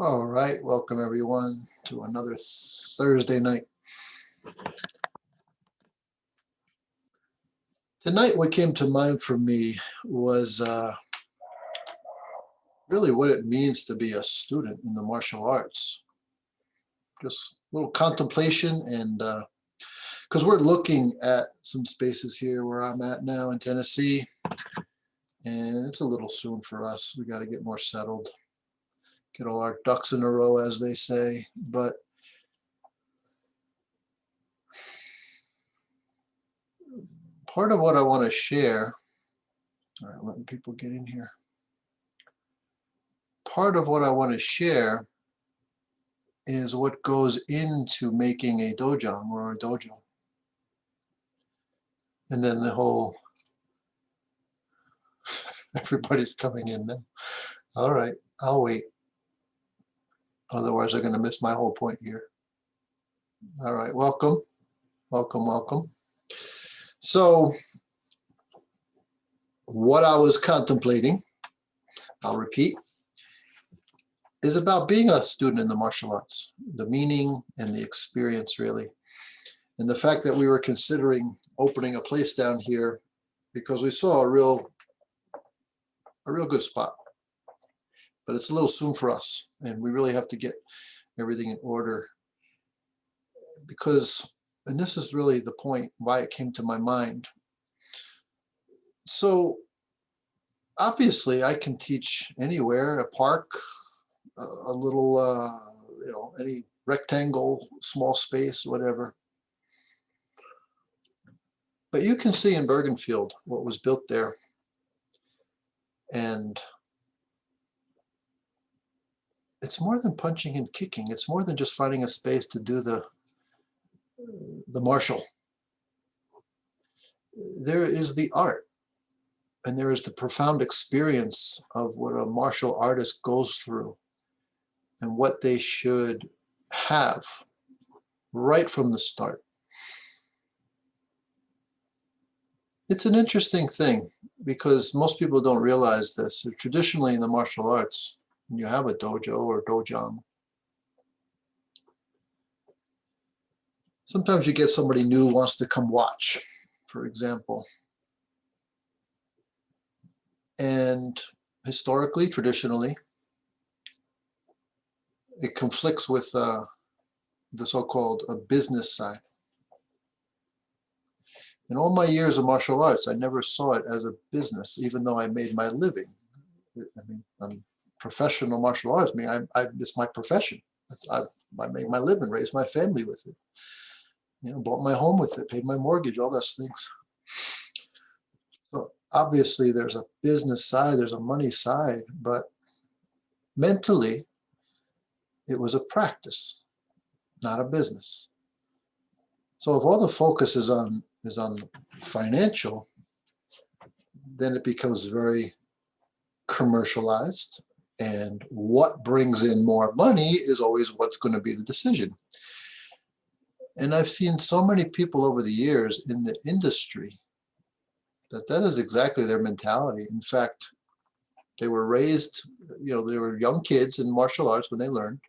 All right, welcome everyone to another Thursday night. Tonight, what came to mind for me was really what it means to be a student in the martial arts. Just a little contemplation, and because we're looking at some spaces here where I'm at now in Tennessee, and it's a little soon for us. We got to get more settled, get all our ducks in a row, as they say. But part of what I want to share, all right, letting people get in here. Part of what I want to share is what goes into making a dojang or a dojo. And then the whole, everybody's coming in now. All right, I'll wait. Otherwise, they're going to miss my whole point here. All right, welcome, welcome, welcome. So what I was contemplating, I'll repeat, is about being a student in the martial arts, the meaning and the experience, really. And the fact that we were considering opening a place down here because we saw a real good spot. But it's a little soon for us, and we really have to get everything in order. Because, and this is really the point why it came to my mind. So obviously I can teach anywhere, a park, a little, any rectangle, small space, whatever. But you can see in Bergenfield what was built there. And it's more than punching and kicking. It's more than just finding a space to do the martial. There is the art, and there is the profound experience of what a martial artist goes through and what they should have right from the start. It's an interesting thing because most people don't realize this. Traditionally in the martial arts, when you have a dojo or dojang, sometimes you get somebody new who wants to come watch, for example. And historically, traditionally, it conflicts with the so-called business side. In all my years of martial arts, I never saw it as a business, even though I made my living. I mean, I'm professional martial arts. I mean, it's my profession. I make my living, raise my family with it. Bought my home with it, paid my mortgage, all those things. So obviously there's a business side, there's a money side, but mentally it was a practice, not a business. So if all the focus is on financial, then it becomes very commercialized, and what brings in more money is always what's going to be the decision. And I've seen so many people over the years in the industry that is exactly their mentality. In fact, they were raised, they were young kids in martial arts when they learned,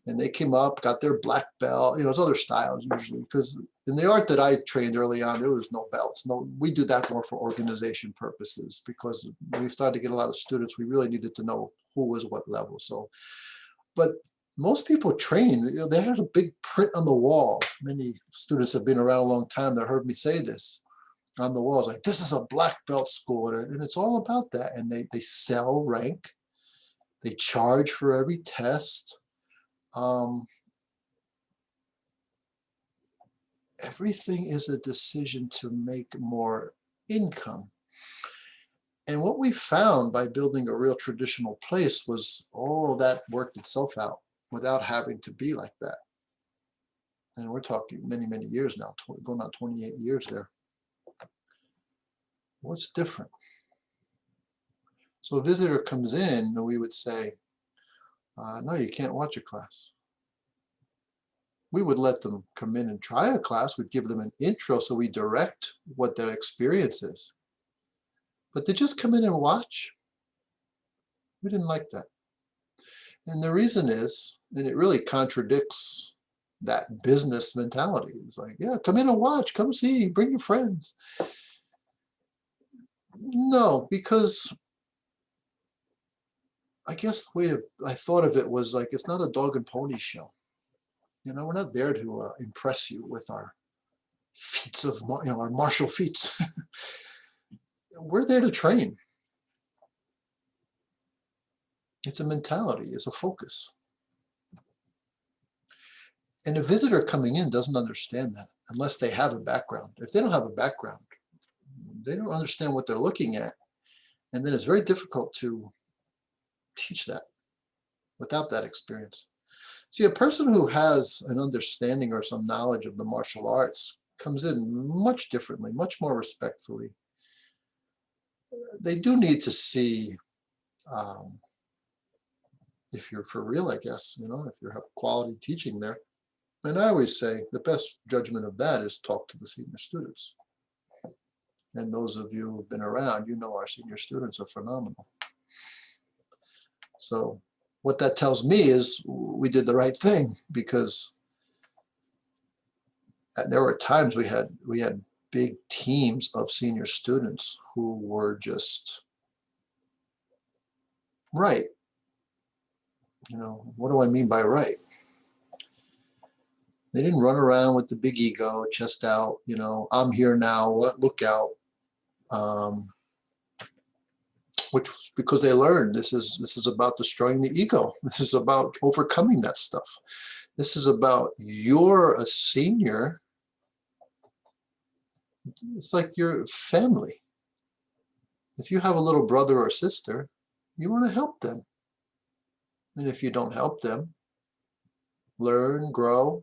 and they came up, got their black belt. It's other styles usually, because in the art that I trained early on, there was no belts. No, we do that more for organization purposes, because we started to get a lot of students. We really needed to know who was what level. So, but most people train, they had a big print on the wall. Many students have been around a long time that heard me say this on the walls, like, this is a black belt school, and it's all about that. And they sell rank, they charge for every test. Everything is a decision to make more income. And what we found by building a real traditional place was all that worked itself out without having to be like that. And we're talking many, many years now, going on 28 years there. What's different? So a visitor comes in and we would say, no, you can't watch a class. We would let them come in and try a class. We'd give them an intro, so we direct what their experience is. But to just come in and watch, we didn't like that. And the reason is, and it really contradicts that business mentality. It's like, yeah, come in and watch, come see, bring your friends. No, because I guess the way I thought of it was like, it's not a dog and pony show. You know, we're not there to impress you with our feats of, our martial feats. We're there to train. It's a mentality, it's a focus. And a visitor coming in doesn't understand that unless they have a background. If they don't have a background, they don't understand what they're looking at. And then it's very difficult to teach that without that experience. See, a person who has an understanding or some knowledge of the martial arts comes in much differently, much more respectfully. They do need to see, if you're for real, I guess, if you have quality teaching there. And I always say the best judgment of that is talk to the senior students. And those of you who've been around, our senior students are phenomenal. So what that tells me is we did the right thing, because there were times we had big teams of senior students who were just right. What do I mean by right? They didn't run around with the big ego, chest out, I'm here now, look out. Which was because they learned this is about destroying the ego. This is about overcoming that stuff. This is about, you're a senior. It's like your family. If you have a little brother or sister, you want to help them. And if you don't help them learn, grow,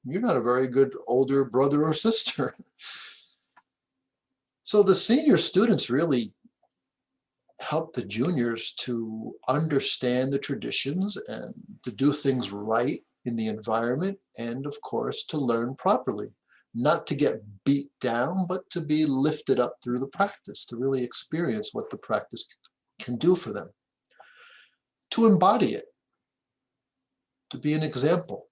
you're not a very good older brother or sister. So the senior students really help the juniors to understand the traditions and to do things right in the environment, and of course to learn properly, not to get beat down, but to be lifted up through the practice, to really experience what the practice can do for them, to embody it, to be an example.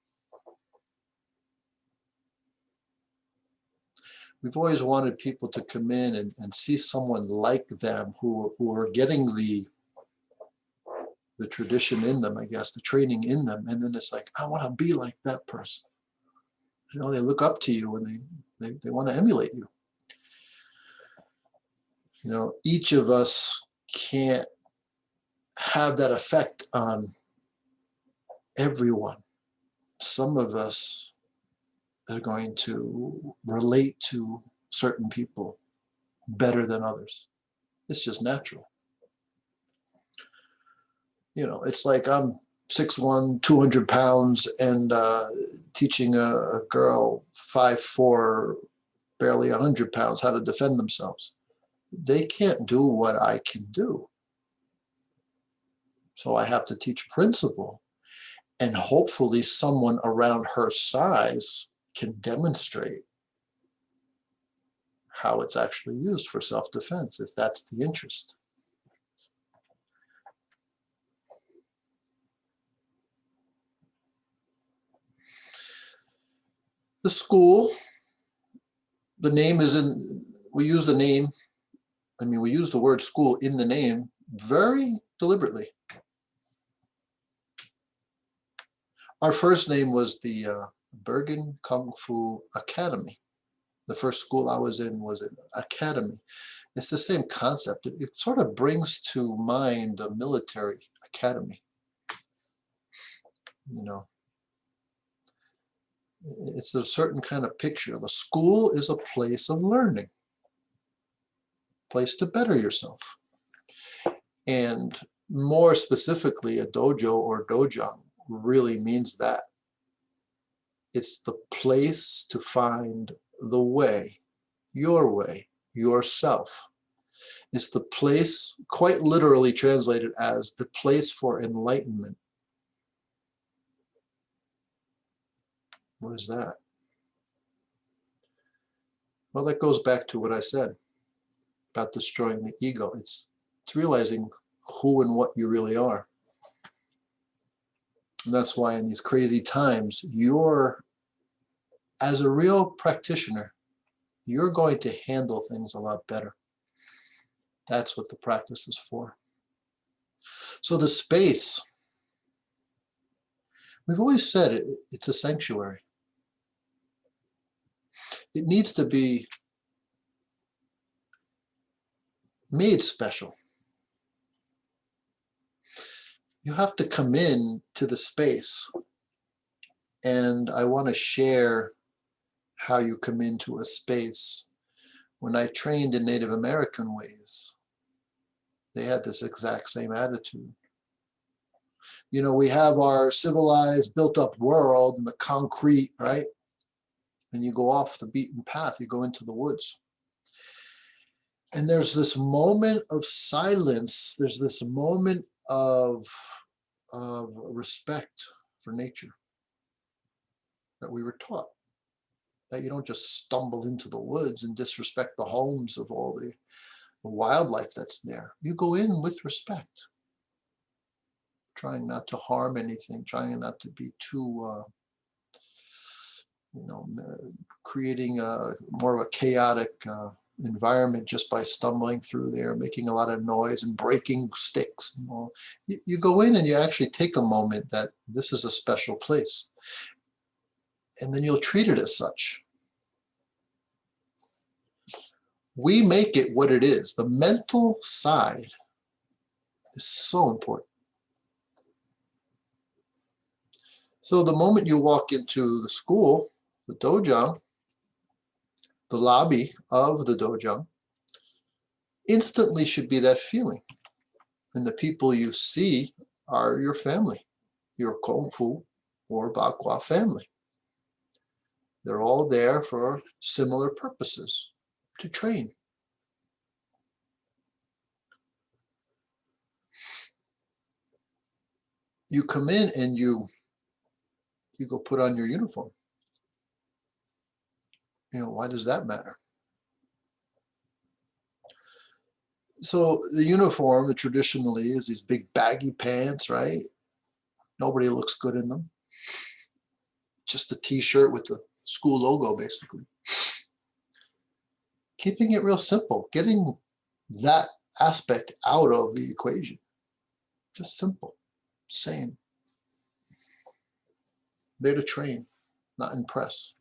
We've always wanted people to come in and see someone like them who are getting the tradition in them, I guess, the training in them. And then it's like, I want to be like that person. They look up to you and they want to emulate you. Each of us can't have that effect on everyone. Some of us are going to relate to certain people better than others. It's just natural. It's like I'm 6'1", 200 pounds, and teaching a girl 5'4", barely 100 pounds how to defend themselves. They can't do what I can do. So I have to teach principle, and hopefully someone around her size can demonstrate how it's actually used for self-defense, if that's the interest. The school, the name is we use the name, we use the word school in the name very deliberately. Our first name was the Bergen Kung Fu Academy. The first school I was in was an academy. It's the same concept. It sort of brings to mind a military academy. It's a certain kind of picture. The school is a place of learning, place to better yourself. And more specifically, a dojo or dojang really means that. It's the place to find the way, yourself. It's the place, quite literally translated as the place for enlightenment. What is that? Well, that goes back to what I said about destroying the ego. It's realizing who and what you really are. And that's why in these crazy times, as a real practitioner, you're going to handle things a lot better. That's what the practice is for. So the space, we've always said it's a sanctuary. It needs to be made special. You have to come in to the space, and I want to share how you come into a space. When I trained in Native American ways, they had this exact same attitude. You know, we have our civilized, built-up world and the concrete, right? And you go off the beaten path, you go into the woods. And there's this moment of silence, there's this moment of respect for nature that we were taught. That you don't just stumble into the woods and disrespect the homes of all the wildlife that's there. You go in with respect, trying not to harm anything, trying not to be too, creating more of a chaotic environment just by stumbling through there, making a lot of noise and breaking sticks. And all. You go in and you actually take a moment that this is a special place. And then you'll treat it as such. We make it what it is. The mental side is so important. So the moment you walk into the school, the dojo, the lobby of the dojo, instantly should be that feeling. And the people you see are your family, your Kung Fu or Bagua family. They're all there for similar purposes, to train. You come in and you go put on your uniform. You know, why does that matter? So the uniform, traditionally, is these big baggy pants, right? Nobody looks good in them. Just a t-shirt with the school logo, basically. Keeping it real simple, getting that aspect out of the equation. Just simple, same. There to train, not impress.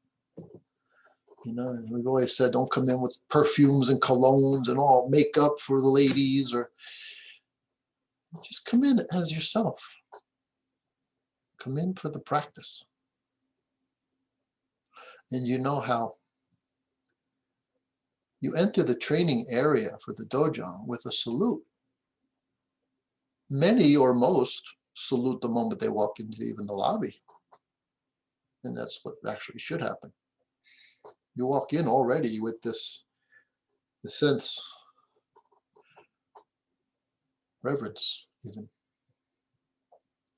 You know, and we've always said, don't come in with perfumes and colognes and all makeup for the ladies, or just come in as yourself. Come in for the practice. And you know how you enter the training area for the dojo with a salute. Many or most salute the moment they walk into even the lobby. And that's what actually should happen. You walk in already with the sense, reverence even.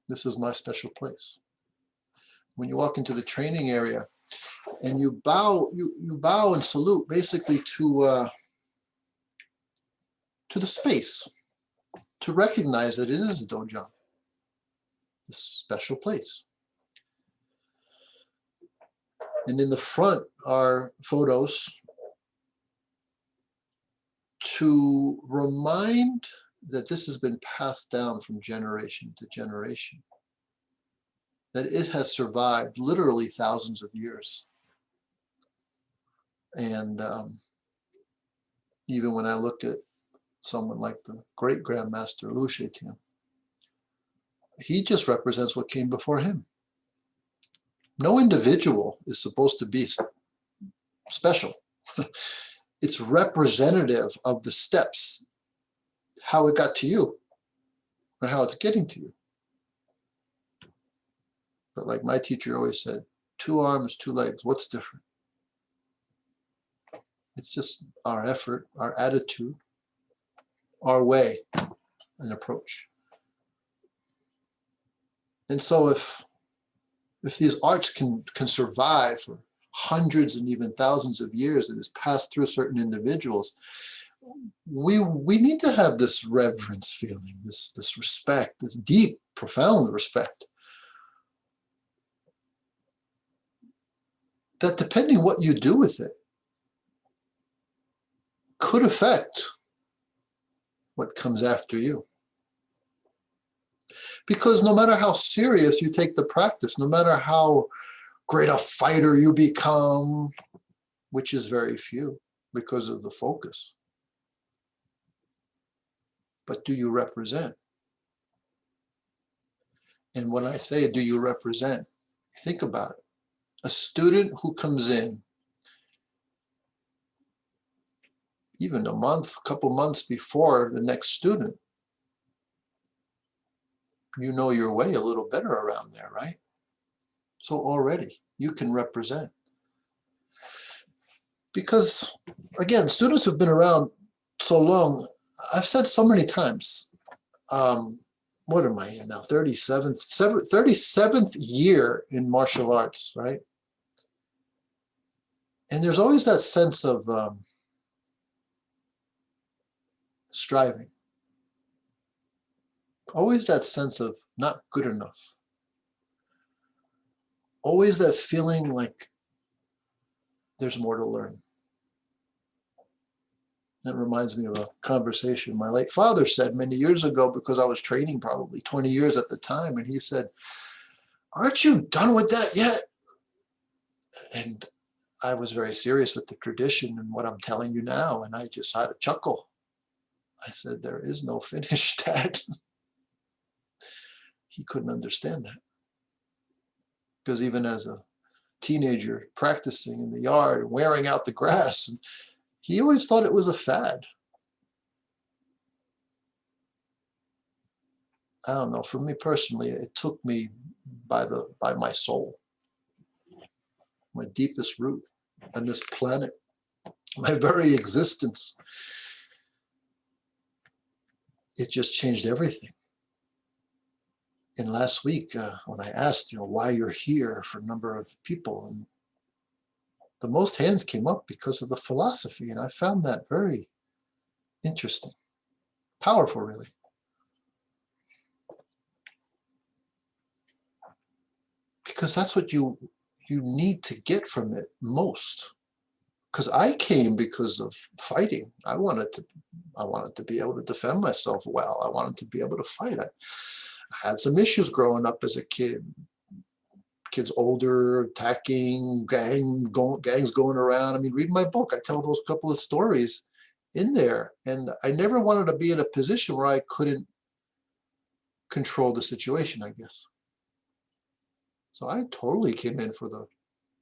This is my special place. When you walk into the training area and you bow, you bow and salute basically to the space, to recognize that it is a dojo, this special place. And in the front are photos to remind that this has been passed down from generation to generation, that it has survived literally thousands of years. And even when I look at someone like the great Grandmaster Lu Shietian, he just represents what came before him. No individual is supposed to be special. It's representative of the steps, how it got to you, or how it's getting to you. But like my teacher always said, 2 arms, 2 legs, what's different? It's just our effort, our attitude, our way and approach. And so if these arts can survive for hundreds and even thousands of years and is passed through certain individuals, we need to have this reverence feeling, this respect, this deep, profound respect that depending what you do with it could affect what comes after you. Because no matter how serious you take the practice, no matter how great a fighter you become, which is very few because of the focus, but do you represent? And when I say, do you represent, think about it. A student who comes in, even a month, couple months before the next student, you know your way a little better around there, right? So already you can represent. Because again, students who've been around so long, I've said so many times, what am I in now? 37th year in martial arts, right? And there's always that sense of striving. Always that sense of not good enough. Always that feeling like there's more to learn. That reminds me of a conversation my late father said many years ago, because I was training probably 20 years at the time. And he said, "Aren't you done with that yet?" And I was very serious with the tradition and what I'm telling you now. And I just had a chuckle. I said, "There is no finish, Dad." He couldn't understand that. Because even as a teenager practicing in the yard and wearing out the grass, he always thought it was a fad. I don't know, for me personally, it took me by my soul, my deepest root on this planet, my very existence. It just changed everything. And last week, when I asked, why you're here for a number of people, and the most hands came up because of the philosophy, and I found that very interesting, powerful, really. Because that's what you need to get from it most. Because I came because of fighting. I wanted to be able to defend myself well. I wanted to be able to fight. I had some issues growing up as a kid. Kids older, attacking, gangs going around. I mean, read my book. I tell those couple of stories in there. And I never wanted to be in a position where I couldn't control the situation, I guess. So I totally came in for the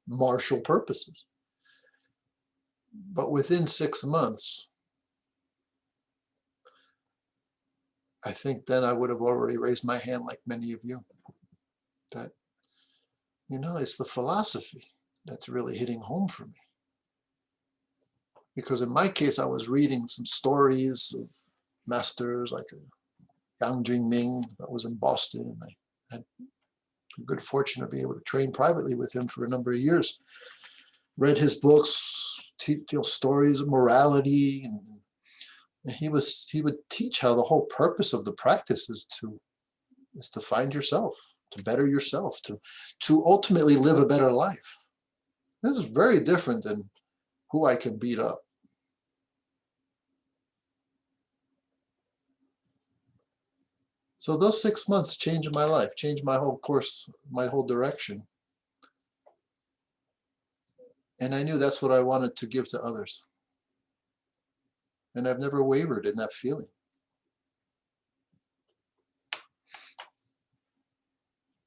martial purposes. But within 6 months, I think then I would have already raised my hand like many of you. That, it's the philosophy that's really hitting home for me. Because in my case, I was reading some stories of masters like Yang Ming that was in Boston, and I had the good fortune to be able to train privately with him for a number of years. Read his books, stories of morality, and he would teach how the whole purpose of the practice is to find yourself, to better yourself, to ultimately live a better life. This is very different than who I can beat up. So those 6 months changed my life, changed my whole course, my whole direction. And I knew that's what I wanted to give to others. And I've never wavered in that feeling.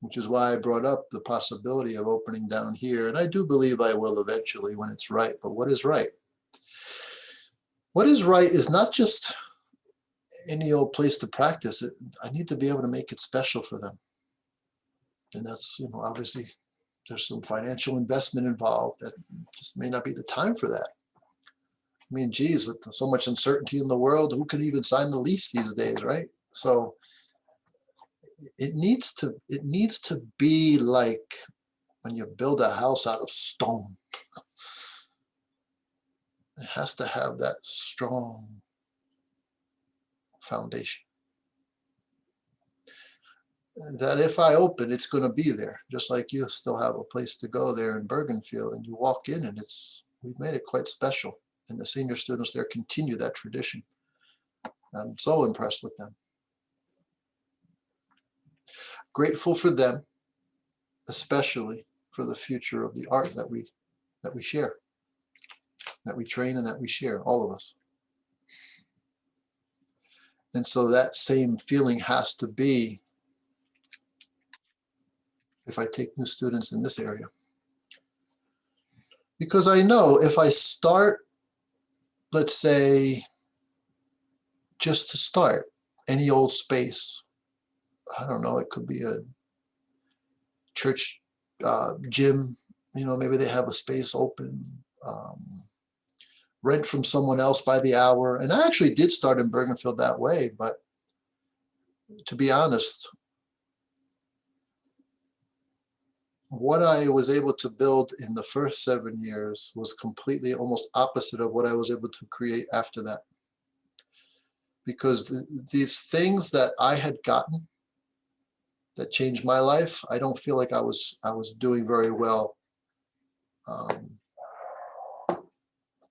Which is why I brought up the possibility of opening down here. And I do believe I will eventually when it's right. But what is right? What is right is not just any old place to practice it. I need to be able to make it special for them. And that's, obviously there's some financial investment involved that just may not be the time for that. I mean, geez, with so much uncertainty in the world, who can even sign the lease these days, right? So it needs to be like when you build a house out of stone. It has to have that strong foundation. that if I open, it's going to be there, just like you still have a place to go there in Bergenfield, and you walk in and we've made it quite special. And the senior students there continue that tradition. I'm so impressed with them. Grateful for them, especially for the future of the art that we share, that we train and that we share, all of us. And so that same feeling has to be if I take new students in this area. Because I know if I start, let's say, just to start, any old space, I don't know, it could be a church gym, maybe they have a space open, rent from someone else by the hour. And I actually did start in Bergenfield that way, but to be honest, what I was able to build in the first 7 years was completely almost opposite of what I was able to create after that. Because these things that I had gotten that changed my life, I don't feel like I was doing very well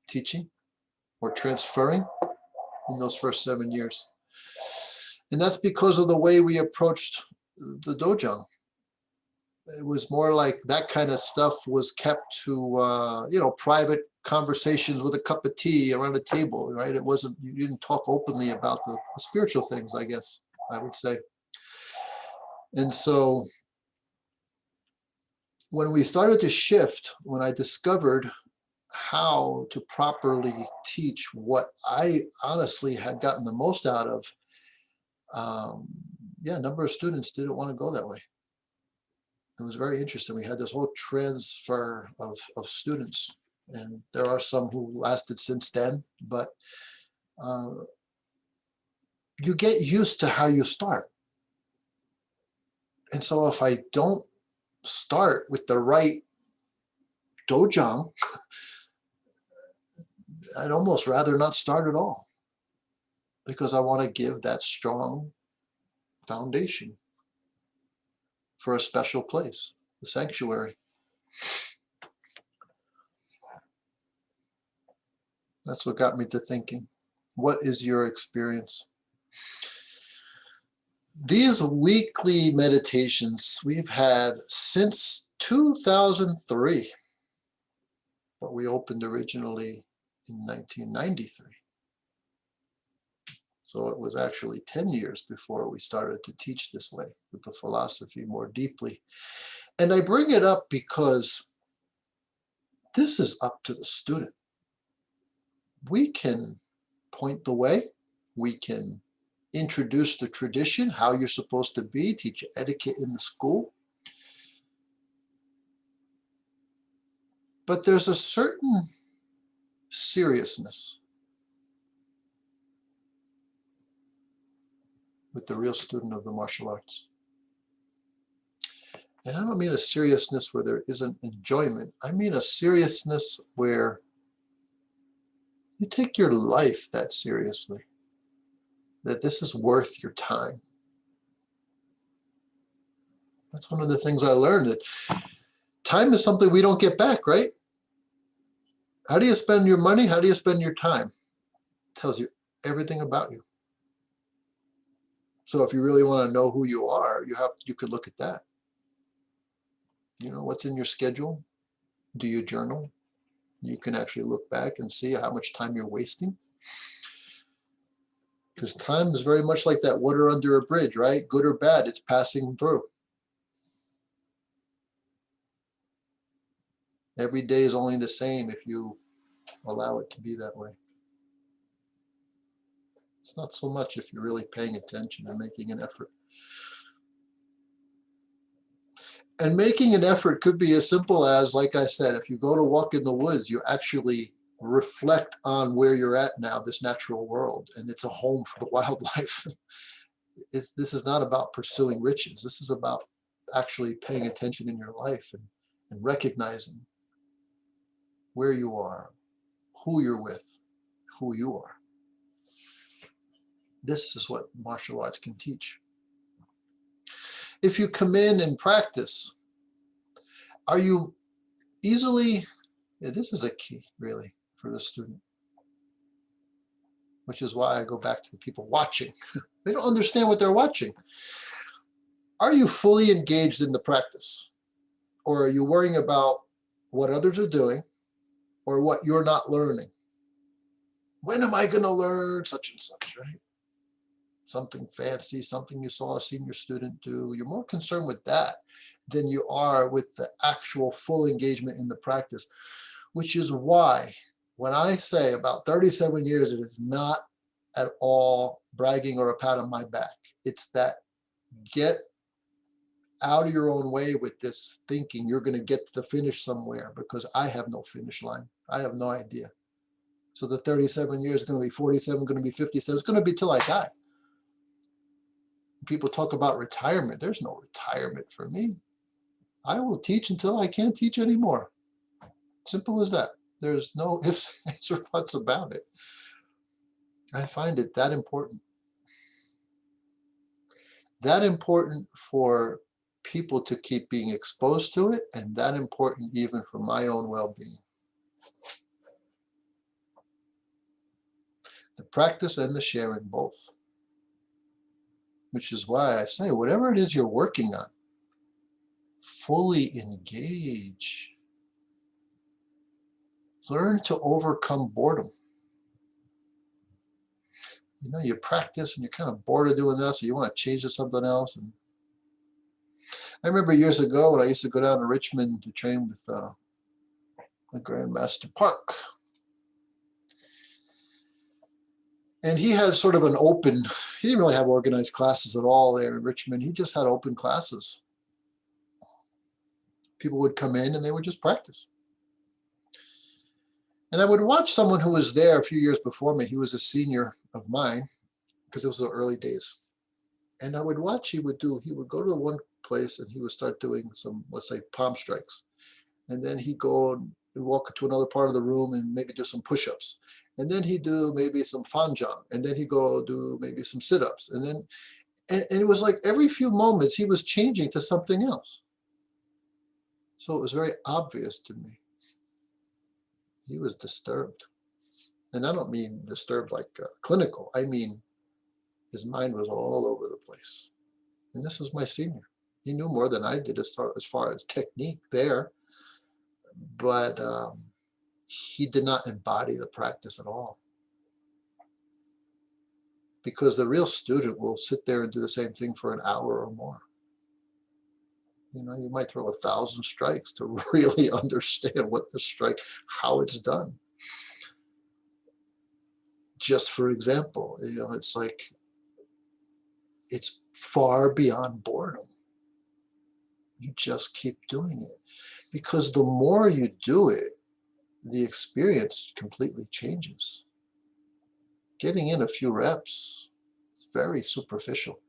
teaching or transferring in those first 7 years. And that's because of the way we approached the dojo. It was more like that kind of stuff was kept to, private conversations with a cup of tea around a table, right? It wasn't, you didn't talk openly about the spiritual things, I guess, I would say. And so when we started to shift, when I discovered how to properly teach what I honestly had gotten the most out of, a number of students didn't want to go that way. It was very interesting. We had this whole transfer of students, and there are some who lasted since then, but you get used to how you start. And so if I don't start with the right dojang, I'd almost rather not start at all, because I want to give that strong foundation for a special place, the sanctuary. That's what got me to thinking, what is your experience? These weekly meditations we've had since 2003, but we opened originally in 1993. So it was actually 10 years before we started to teach this way with the philosophy more deeply. And I bring it up because this is up to the student. We can point the way, we can introduce the tradition, how you're supposed to be, teach etiquette in the school. But there's a certain seriousness with the real student of the martial arts. And I don't mean a seriousness where there isn't enjoyment. I mean a seriousness where you take your life that seriously, that this is worth your time. That's one of the things I learned, that time is something we don't get back, right? How do you spend your money? How do you spend your time? It tells you everything about you. So if you really want to know who you are, you could look at that. What's in your schedule? Do you journal? You can actually look back and see how much time you're wasting. Because time is very much like that water under a bridge, right? Good or bad, it's passing through. Every day is only the same if you allow it to be that way. It's not so much if you're really paying attention and making an effort. And making an effort could be as simple as, like I said, if you go to walk in the woods, you actually reflect on where you're at now, this natural world, and it's a home for the wildlife. This is not about pursuing riches. This is about actually paying attention in your life and recognizing where you are, who you're with, who you are. This is what martial arts can teach. If you come in and practice, are you easily, this is a key really for the student, which is why I go back to the people watching. They don't understand what they're watching. Are you fully engaged in the practice? Or are you worrying about what others are doing or what you're not learning? When am I going to learn such and such, right? Something fancy, something you saw a senior student do. You're more concerned with that than you are with the actual full engagement in the practice, which is why when I say about 37 years, it is not at all bragging or a pat on my back. It's that get out of your own way with this thinking you're going to get to the finish somewhere, because I have no finish line. I have no idea. So the 37 years is going to be 47, going to be 57. It's going to be till I die. People talk about retirement. There's no retirement for me. I will teach until I can't teach anymore. Simple as that. There's no ifs, ands, or buts about it. I find it that important. That important for people to keep being exposed to it, and that important even for my own well-being. The practice and the sharing both. Which is why I say, whatever it is you're working on, fully engage. Learn to overcome boredom. You know, you practice and you're kind of bored of doing that, so you want to change to something else. And I remember years ago when I used to go down to Richmond to train with the Grandmaster Park. And he had sort of an open, he didn't really have organized classes at all there in Richmond. He just had open classes. People would come in and they would just practice. And I would watch someone who was there a few years before me. He was a senior of mine, because it was the early days. And I would watch, he would go to one place and he would start doing some, let's say, palm strikes. And then he'd go and walk to another part of the room and maybe do some push-ups. And then he'd do maybe some fanjang. And then he'd go do maybe some sit-ups. And then, and it was like every few moments he was changing to something else. So it was very obvious to me. He was disturbed. And I don't mean disturbed like clinical. I mean, his mind was all over the place. And this was my senior. He knew more than I did as far as technique there. But he did not embody the practice at all. Because the real student will sit there and do the same thing for an hour or more. You know, you might throw 1,000 strikes to really understand what the strike, how it's done. Just for example, you know, it's like, it's far beyond boredom. You just keep doing it. Because the more you do it, the experience completely changes. Getting in a few reps is very superficial.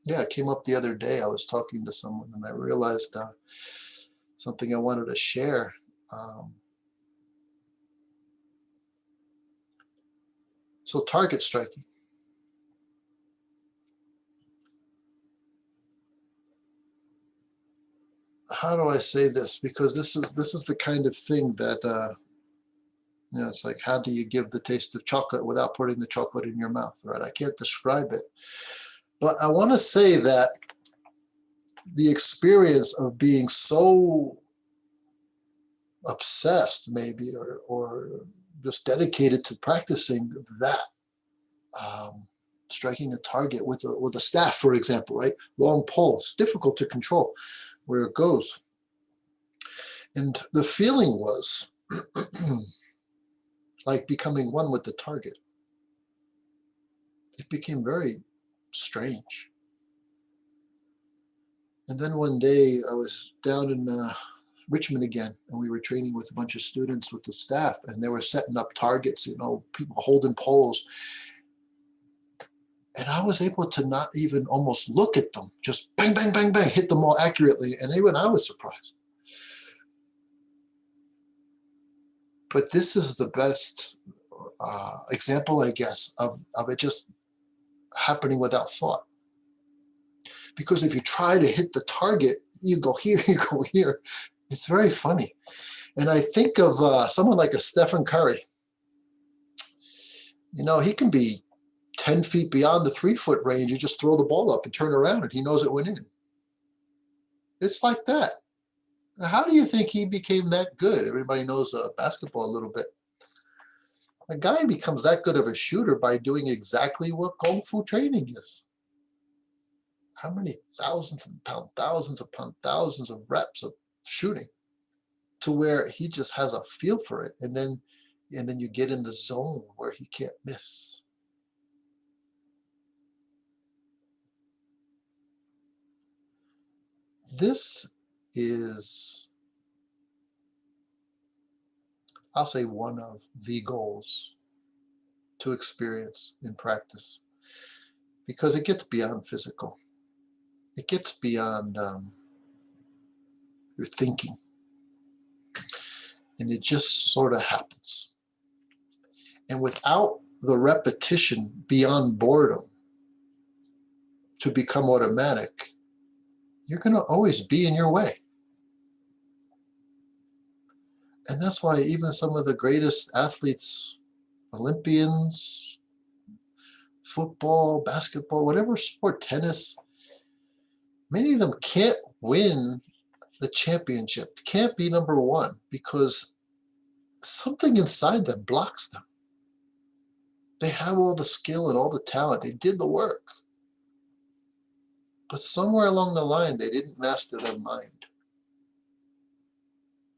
Yeah, it came up the other day. I was talking to someone and I realized something I wanted to share. So target striking. How do I say this? Because this is the kind of thing that you know, it's like, how do you give the taste of chocolate without putting the chocolate in your mouth, right? I can't describe it. But I want to say that the experience of being so obsessed, maybe, or just dedicated to practicing that, striking a target with a staff, for example, right? Long pole, it's difficult to control where it goes. And the feeling was like becoming one with the target. It became very strange. And then one day I was down in Richmond again, and we were training with a bunch of students with the staff, and they were setting up targets, you know, people holding poles. And I was able to not even almost look at them, just bang, bang, bang, bang, hit them all accurately. And even I was surprised. But this is the best example, I guess, of it just happening without thought. Because if you try to hit the target, you go here, you go here. It's very funny. And I think of someone like a Stephen Curry. You know, he can be 10 feet beyond the 3-foot range. You just throw the ball up and turn around and he knows it went in. It's like that. How do you think he became that good? Everybody knows basketball a little bit. A guy becomes that good of a shooter by doing exactly what Kung Fu training is. How many thousands upon thousands of reps of shooting to where he just has a feel for it. And then you get in the zone where he can't miss. This is, I'll say, one of the goals to experience in practice, because it gets beyond physical. It gets beyond your thinking. And it just sort of happens. And without the repetition beyond boredom to become automatic, you're going to always be in your way. And that's why even some of the greatest athletes, Olympians, football, basketball, whatever sport, tennis, many of them can't win the championship, can't be number one, because something inside them blocks them. They have all the skill and all the talent. They did the work. But somewhere along the line, they didn't master their mind.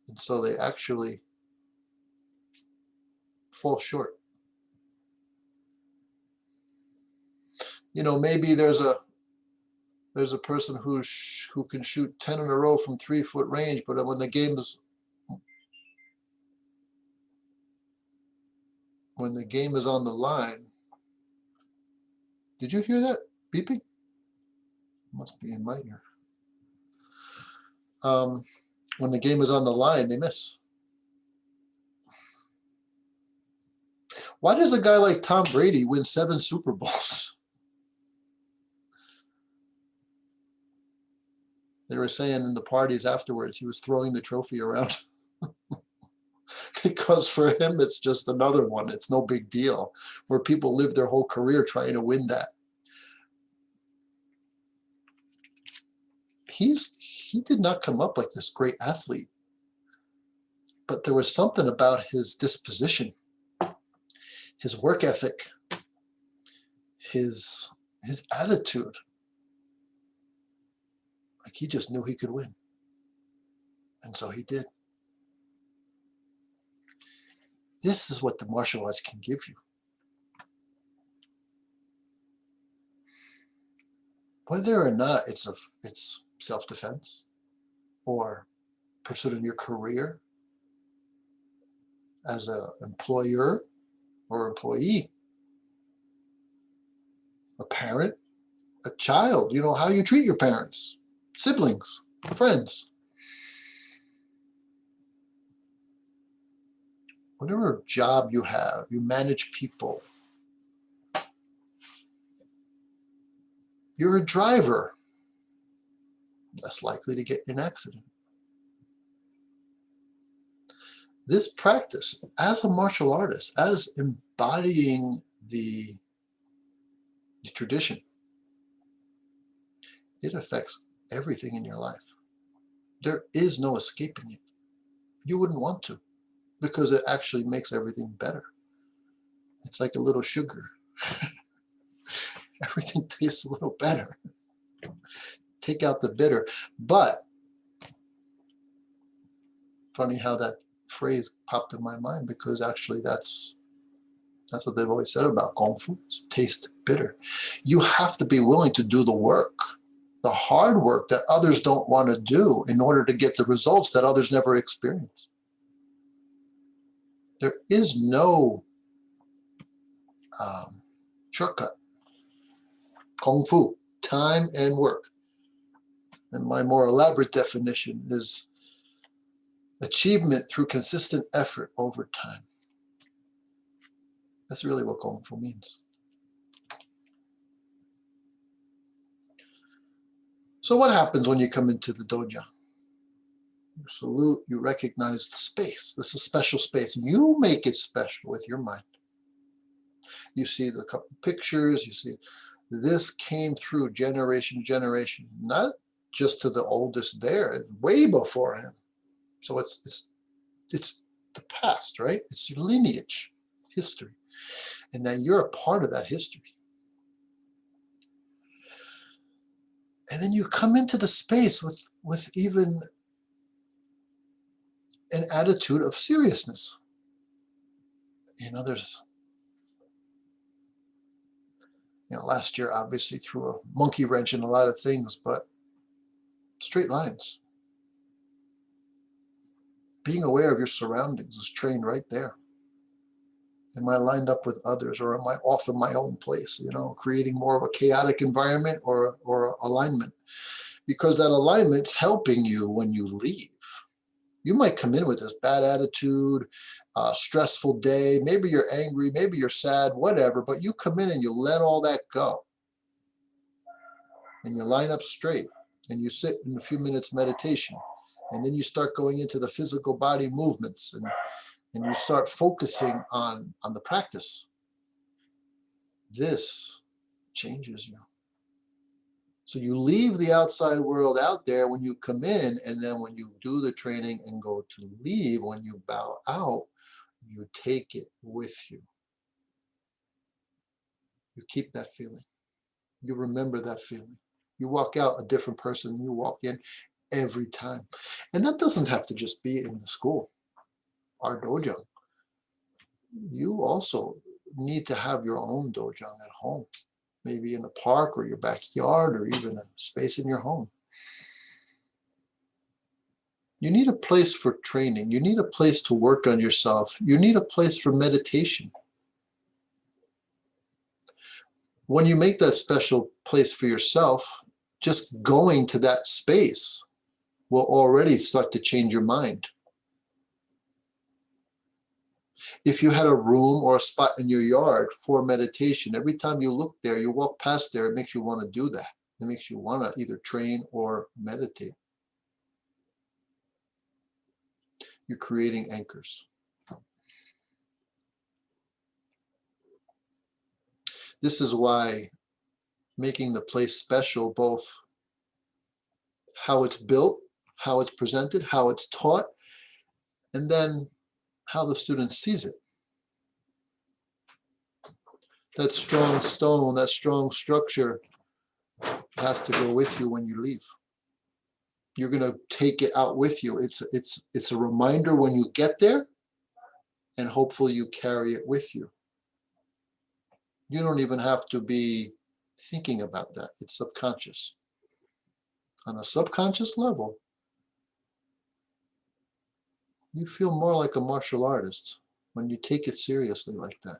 And so they actually fall short. You know, maybe there's a person who can shoot 10 in a row from 3-foot range, but when the game is on the line, did you hear that beeping? Must be in my ear. When the game is on the line, they miss. Why does a guy like Tom Brady win 7 Super Bowls? They were saying in the parties afterwards, he was throwing the trophy around. Because for him, it's just another one. It's no big deal. Where people live their whole career trying to win that. He did not come up like this great athlete. But there was something about his disposition, his work ethic, his attitude. Like he just knew he could win. And so he did. This is what the martial arts can give you. Whether or not it's self-defense or pursuit of your career as an employer or employee, a parent, a child, you know, how you treat your parents, siblings, friends. Whatever job you have, you manage people. You're a driver, less likely to get in an accident. This practice, as a martial artist, as embodying the tradition, it affects everything in your life. There is no escaping it. You wouldn't want to, because it actually makes everything better. It's like a little sugar. Everything tastes a little better. Take out the bitter. But funny how that phrase popped in my mind, because actually that's what they've always said about Kung Fu. Taste bitter. You have to be willing to do the work, the hard work that others don't want to do in order to get the results that others never experience. There is no shortcut. Kung Fu, time and work. And my more elaborate definition is achievement through consistent effort over time. That's really what Kung Fu means. So what happens when you come into the dojo? You salute, you recognize the space. This is special space. You make it special with your mind. You see the couple pictures, you see this came through generation to generation, not just to the oldest there, way before him. So it's the past, right? It's your lineage, history. And that you're a part of that history. And then you come into the space with even an attitude of seriousness. There's, last year obviously threw a monkey wrench in a lot of things, but straight lines. Being aware of your surroundings is trained right there. Am I lined up with others, or am I off in my own place, creating more of a chaotic environment or alignment? Because that alignment's helping you when you leave. You might come in with this bad attitude, stressful day, maybe you're angry, maybe you're sad, whatever, but you come in and you let all that go. And you line up straight, and you sit in a few minutes meditation, and then you start going into the physical body movements, and you start focusing on the practice. This changes you. So you leave the outside world out there when you come in, and then when you do the training and go to leave, when you bow out, you take it with you. You keep that feeling. You remember that feeling. You walk out a different person than you walk in every time. And that doesn't have to just be in the school, our dojo. You also need to have your own dojo at home, maybe in a park or your backyard, or even a space in your home. You need a place for training. You need a place to work on yourself. You need a place for meditation. When you make that special place for yourself, just going to that space will already start to change your mind. If you had a room or a spot in your yard for meditation, every time you look there, you walk past there, it makes you want to do that. It makes you want to either train or meditate. You're creating anchors. This is why making the place special, both how it's built, how it's presented, how it's taught, and then how the student sees it. That strong stone, that strong structure has to go with you when you leave. You're going to take it out with you. It's a reminder when you get there, and hopefully you carry it with you. You don't even have to be thinking about that. It's subconscious. On a subconscious level, you feel more like a martial artist when you take it seriously like that.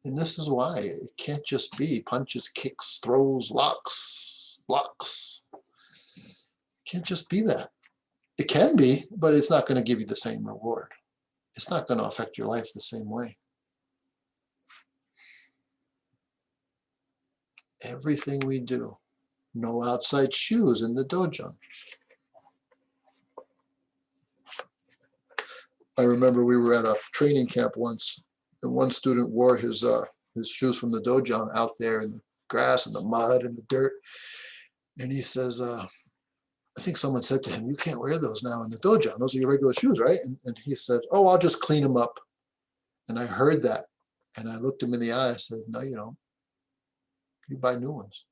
And this is why it can't just be punches, kicks, throws, locks, blocks. It can't just be that. It can be, but it's not going to give you the same reward. It's not going to affect your life the same way. Everything we do, no outside shoes in the dojo. I remember we were at a training camp once, and one student wore his shoes from the dojo out there in the grass and the mud and the dirt. And he says, I think someone said to him, "You can't wear those now in the dojo. Those are your regular shoes, right?" And he said, "Oh, I'll just clean them up." And I heard that, and I looked him in the eye. I said, "No, you don't. You buy new ones."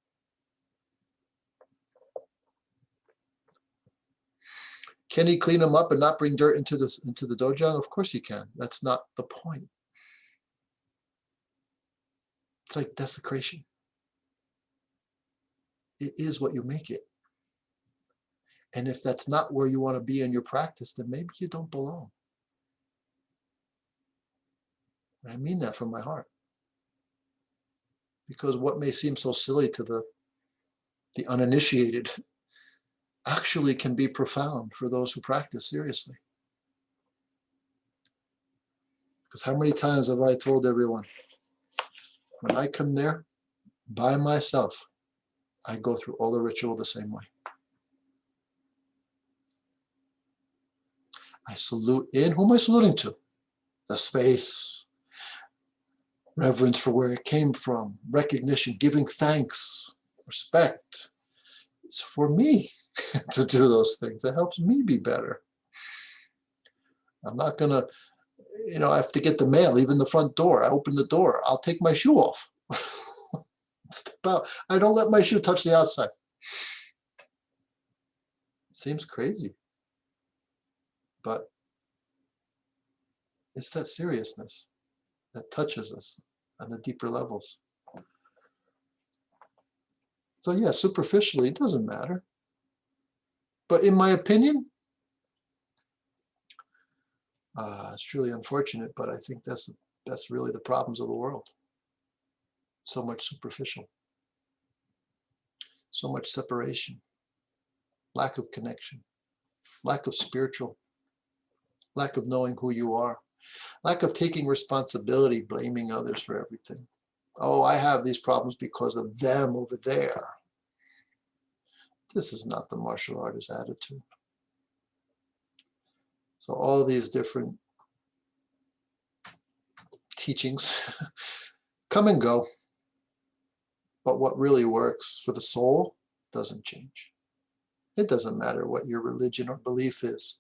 Can he clean them up and not bring dirt into the dojo? Of course he can. That's not the point. It's like desecration. It is what you make it. And if that's not where you want to be in your practice, then maybe you don't belong. And I mean that from my heart. Because what may seem so silly to the uninitiated actually can be profound for those who practice seriously. Because how many times have I told everyone, when I come there by myself, I go through all the ritual the same way. I salute in, who am I saluting to? The space, reverence for where it came from, recognition, giving thanks, respect. It's for me to do those things. It helps me be better. I'm not gonna, I have to get the mail, even the front door. I open the door, I'll take my shoe off. Step out. I don't let my shoe touch the outside. Seems crazy, but it's that seriousness that touches us on the deeper levels. So yeah, superficially, it doesn't matter. But in my opinion, it's truly unfortunate, but I think that's really the problems of the world. So much superficial, so much separation, lack of connection, lack of spiritual, lack of knowing who you are, lack of taking responsibility, blaming others for everything. Oh, I have these problems because of them over there. This is not the martial artist attitude. So all these different teachings come and go, but what really works for the soul doesn't change. It doesn't matter what your religion or belief is.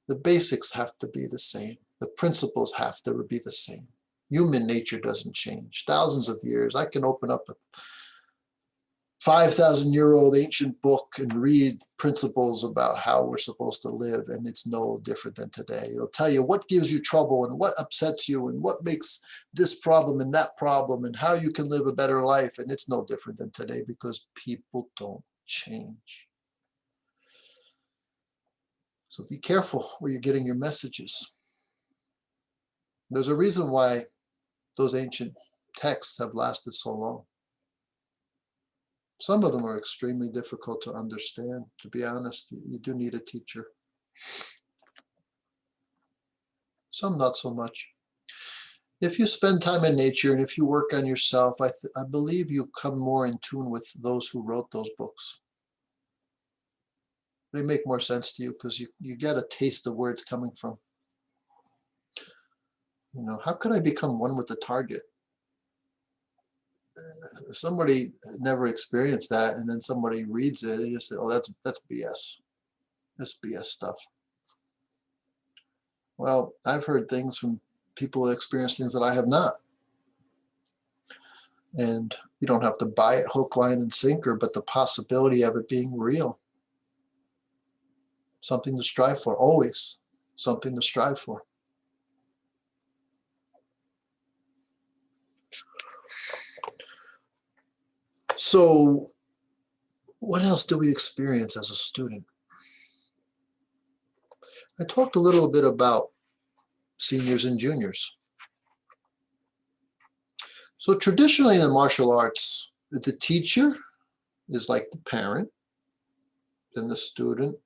The basics have to be the same. The principles have to be the same. Human nature doesn't change. Thousands of years. I can open up a 5,000-year-old ancient book and read principles about how we're supposed to live, and it's no different than today. It'll tell you what gives you trouble and what upsets you and what makes this problem and that problem and how you can live a better life, and it's no different than today because people don't change. So be careful where you're getting your messages. There's a reason why those ancient texts have lasted so long. Some of them are extremely difficult to understand. To be honest, you do need a teacher. Some not so much. If you spend time in nature and if you work on yourself, I believe you come more in tune with those who wrote those books. They make more sense to you because you get a taste of where it's coming from. How could I become one with the target? If somebody never experienced that and then somebody reads it, they just say, oh, that's BS. That's BS stuff. Well, I've heard things from people that experience things that I have not. And you don't have to buy it hook, line, and sinker, but the possibility of it being real. Something to strive for, always something to strive for. So what else do we experience as a student? I talked a little bit about seniors and juniors. So traditionally in the martial arts, the teacher is like the parent, and the student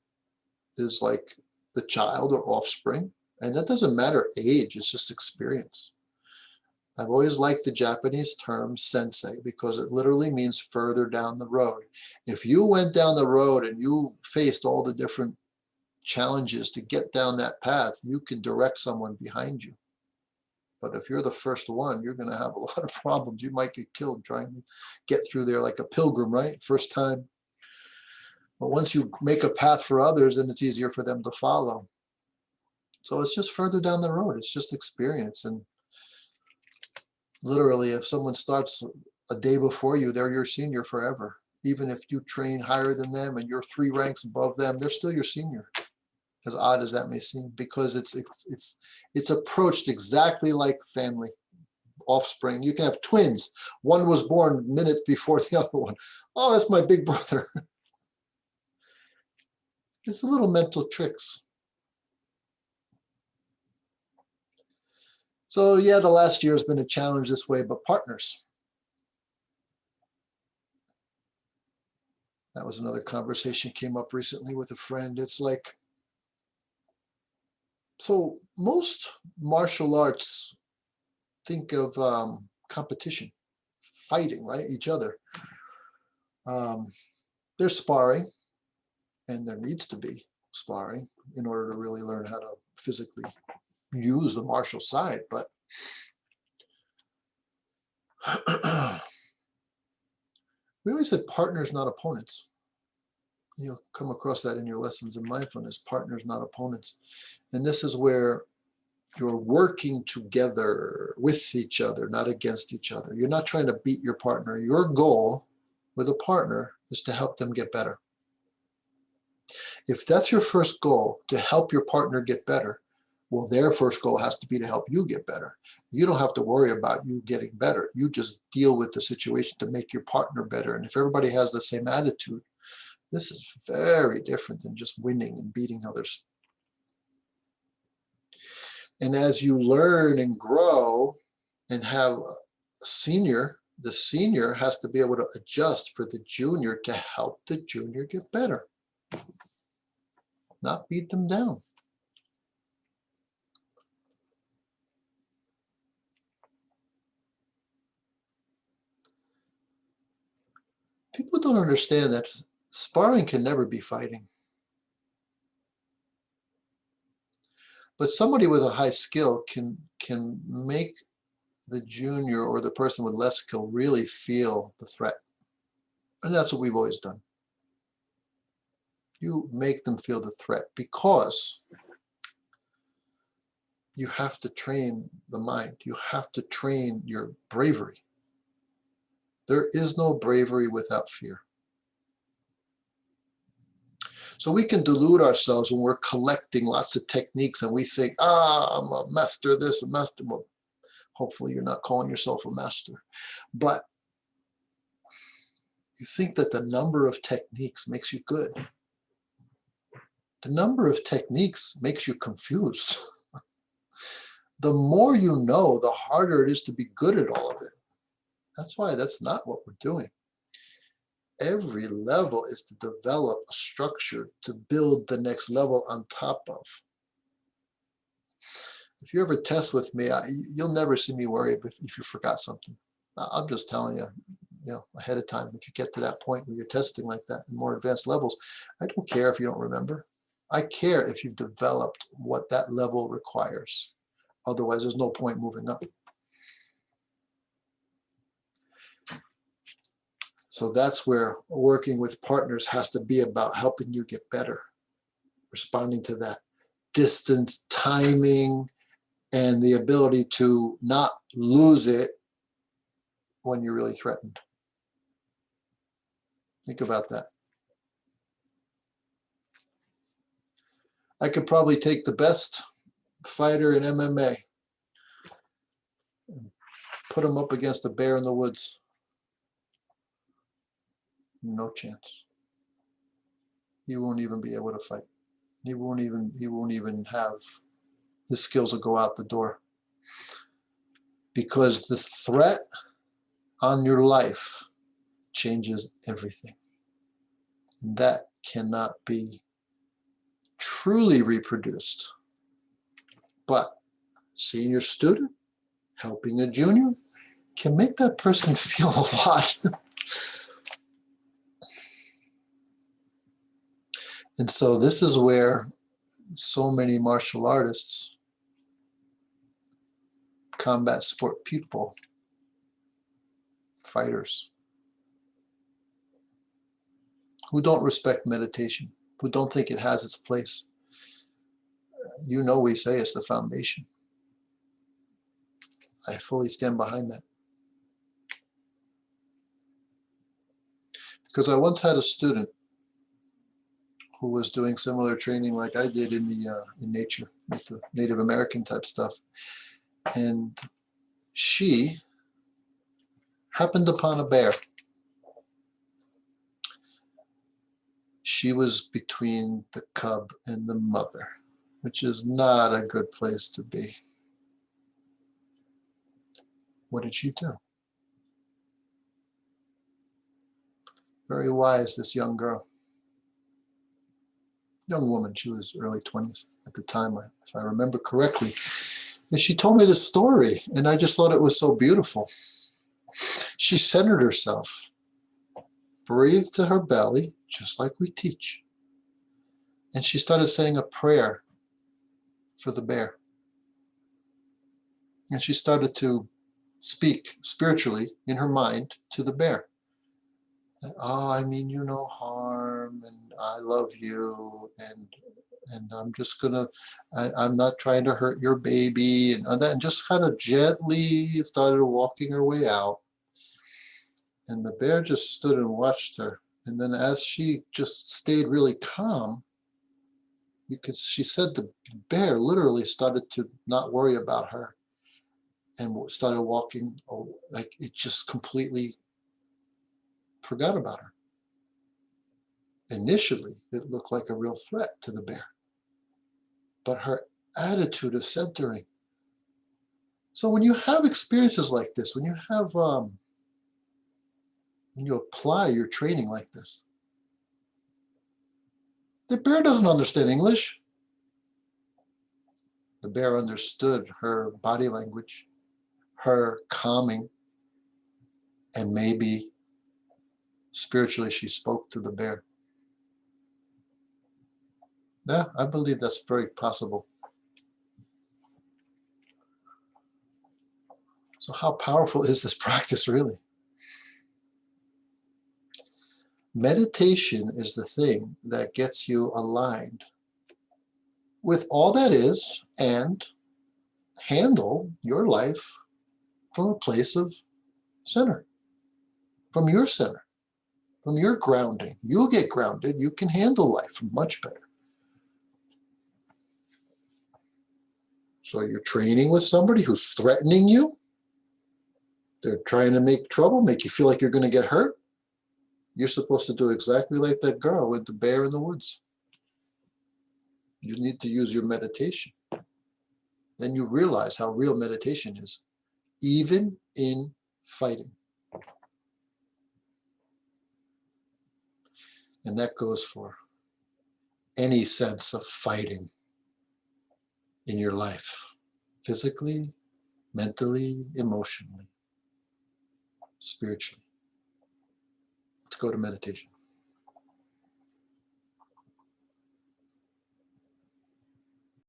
is like the child or offspring. And that doesn't matter age, it's just experience. I've always liked the Japanese term sensei because it literally means further down the road. If you went down the road and you faced all the different challenges to get down that path, you can direct someone behind you. But if you're the first one, you're going to have a lot of problems. You might get killed trying to get through there like a pilgrim, right? First time. But once you make a path for others, then it's easier for them to follow. So it's just further down the road. It's just experience. And literally, if someone starts a day before you, they're your senior forever. Even if you train higher than them and you're 3 ranks above them, they're still your senior. As odd as that may seem, because it's approached exactly like family, offspring. You can have twins. One was born a minute before the other one. Oh, that's my big brother. It's a little mental tricks. So yeah, the last year has been a challenge this way, but partners. That was another conversation came up recently with a friend. It's like, so most martial arts think of competition, fighting, right? Each other. There's sparring, and there needs to be sparring in order to really learn how to physically use the martial side. But we always said partners, not opponents. You'll come across that in your lessons in mindfulness, partners, not opponents. And this is where you're working together with each other, not against each other. You're not trying to beat your partner. Your goal with a partner is to help them get better. If that's your first goal, to help your partner get better, well, their first goal has to be to help you get better. You don't have to worry about you getting better. You just deal with the situation to make your partner better. And if everybody has the same attitude, this is very different than just winning and beating others. And as you learn and grow and have a senior, the senior has to be able to adjust for the junior to help the junior get better, not beat them down. People don't understand that sparring can never be fighting. But somebody with a high skill can make the junior or the person with less skill really feel the threat. And that's what we've always done. You make them feel the threat because you have to train the mind. You have to train your bravery. There is no bravery without fear. So we can delude ourselves when we're collecting lots of techniques and we think, I'm a master this, a master. Well, hopefully you're not calling yourself a master. But you think that the number of techniques makes you good. The number of techniques makes you confused. The more you know, the harder it is to be good at all of it. That's why that's not what we're doing. Every level is to develop a structure to build the next level on top of. If you ever test with me, you'll never see me worry if you forgot something. I'm just telling you, ahead of time. If you get to that point where you're testing like that in more advanced levels, I don't care if you don't remember. I care if you've developed what that level requires. Otherwise, there's no point moving up. So that's where working with partners has to be about helping you get better, responding to that distance, timing, and the ability to not lose it when you're really threatened. Think about that. I could probably take the best fighter in MMA and put him up against a bear in the woods. No chance. He won't even be able to fight. He won't even have, his skills will go out the door. Because the threat on your life changes everything. And that cannot be truly reproduced. But senior student helping a junior can make that person feel a lot. And so this is where so many martial artists, combat sport people, fighters, who don't respect meditation, who don't think it has its place. We say it's the foundation. I fully stand behind that. Because I once had a student who was doing similar training like I did in nature with the Native American type stuff. And she happened upon a bear. She was between the cub and the mother, which is not a good place to be. What did she do? Very wise, this young girl. Young woman, she was early 20s at the time, if I remember correctly. And she told me the story, and I just thought it was so beautiful. She centered herself. breathed to her belly, just like we teach. And she started saying a prayer for the bear. And she started to speak spiritually in her mind to the bear. Oh, I mean you no harm, and I love you, and I'm just gonna, I'm not trying to hurt your baby, and that, and just kind of gently started walking her way out. And the bear just stood and watched her. And then as she just stayed really calm, she said the bear literally started to not worry about her and started walking, like it just completely forgot about her. Initially, it looked like a real threat to the bear, but her attitude of centering. So when you have experiences like this, when you have, when you apply your training like this, the bear doesn't understand English. The bear understood her body language, her calming, and maybe spiritually she spoke to the bear. Yeah, I believe that's very possible. So how powerful is this practice really? Meditation is the thing that gets you aligned with all that is and handle your life from a place of center, from your center, from your grounding. You'll get grounded. You can handle life much better. So you're training with somebody who's threatening you. They're trying to make trouble, make you feel like you're going to get hurt. You're supposed to do exactly like that girl with the bear in the woods. You need to use your meditation. Then you realize how real meditation is, even in fighting. And that goes for any sense of fighting in your life, physically, mentally, emotionally, spiritually. Let's go to meditation.